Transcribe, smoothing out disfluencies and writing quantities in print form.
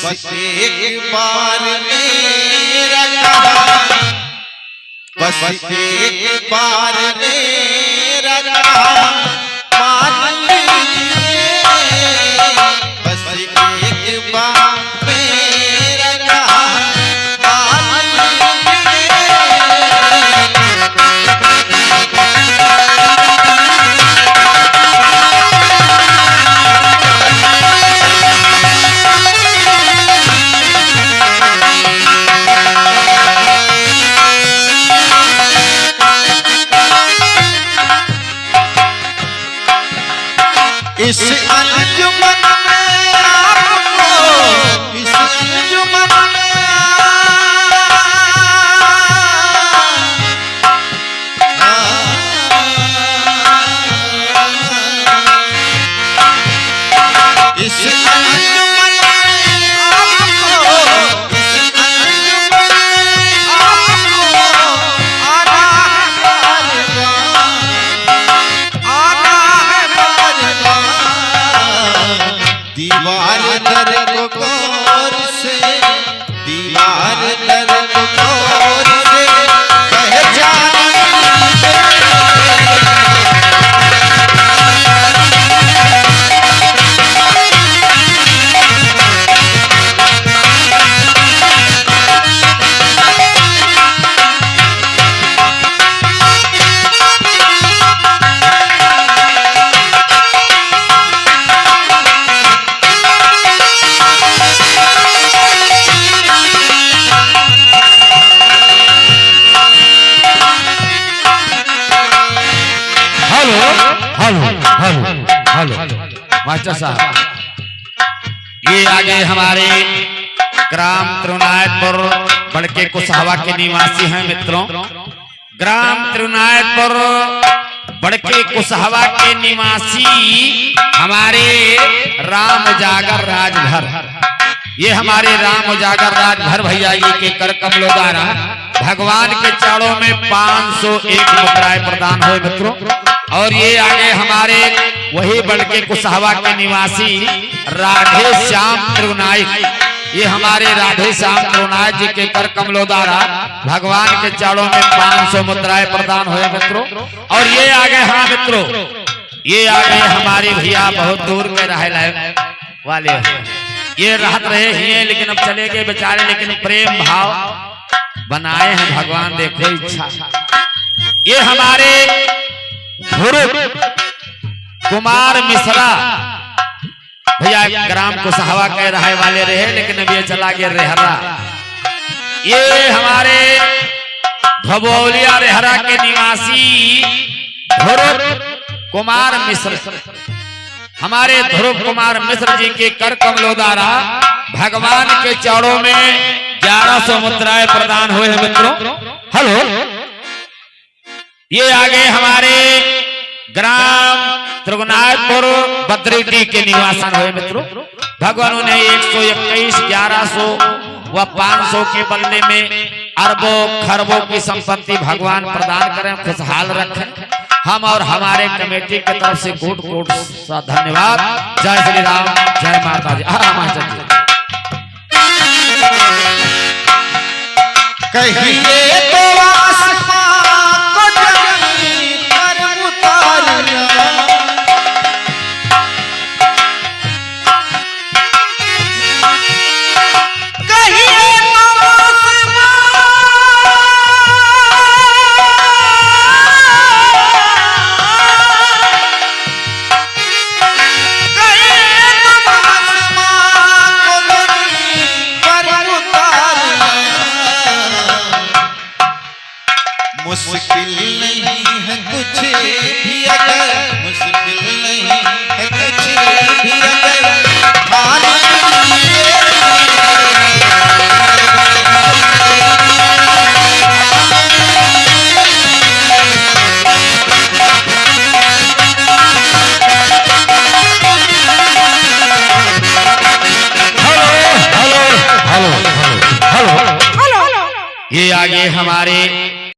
बस एक बार मेरा कहा, बस एक बार मेरा कहा मान लीजिए, बस एक बार मेरा कहा मान इस अंजुमन में आपको, इस अंजुमन में इस अंजुमन में आपको, इस अंजुमन में आपको आना है, आना है दीवार दर को गौर से, दीवार दर को गौर से पहचान मास्टर साहब। ये आगे हमारे ग्राम त्रिनायतपुर बड़के कुशहवा के निवासी हैं मित्रों। ग्राम त्रिनायतपुर बड़के कुशहवा के निवासी हमारे राम उजागर राजभर, ये हमारे राम उजागर राजभर भैया जी के कर कमलों द्वारा भगवान के चरणों में 501 मुद्राएं प्रदान हुए मित्रों। और ये आगे हमारे वही बड़के कुशहवा के निवासी राधे श्याम त्रिनायक, ये हमारे राधे श्याम त्रिनायक जी के कर कमलों द्वारा भगवान के चरणों में 500 मुद्राएं प्रदान हुए मित्रों। और ये आगे हाँ मित्रों, ये आगे हमारे भैया बहुत दूर में रहने वाले हैं, ये रहत रहे हैं लेकिन अब चले गए बेचारे, लेकिन प्रेम भाव बनाए हैं भगवान, देखो इच्छा। ये हमारे ध्रुव कुमार मिश्रा भैया ग्राम कुशहवा के रहे वाले रहे, लेकिन अब ये चला गया रेहरा। ये हमारे भभौलिया रेहरा के निवासी ध्रुव कुमार मिश्र, हमारे ध्रुव कुमार मिश्र जी के कर कमलों द्वारा भगवान के चरणों में 1100 मुद्राएं प्रदान हुए हैं मित्रों। हेलो, ये आगे हमारे ग्राम त्रिनायतपुर बद्रीटी के निवासन हुए मित्रों। भगवान ने 121, 1100 व 500 के बदले में अरबों खरबों की संपत्ति भगवान प्रदान करें, खुशहाल रखें। हम और हमारे कमेटी की तरफ से कोट कोट सा धन्यवाद। जय श्री राम, जय माता दी। मास्टर जी कहिए तो आसमां को जमीन पर उतारना, कहिए तो आसमां, कहिए तो आसमां को जमीन पर उतारना। मुश्किल नहीं है कुछ भी अगर, मुश्किल नहीं है कुछ भी अगर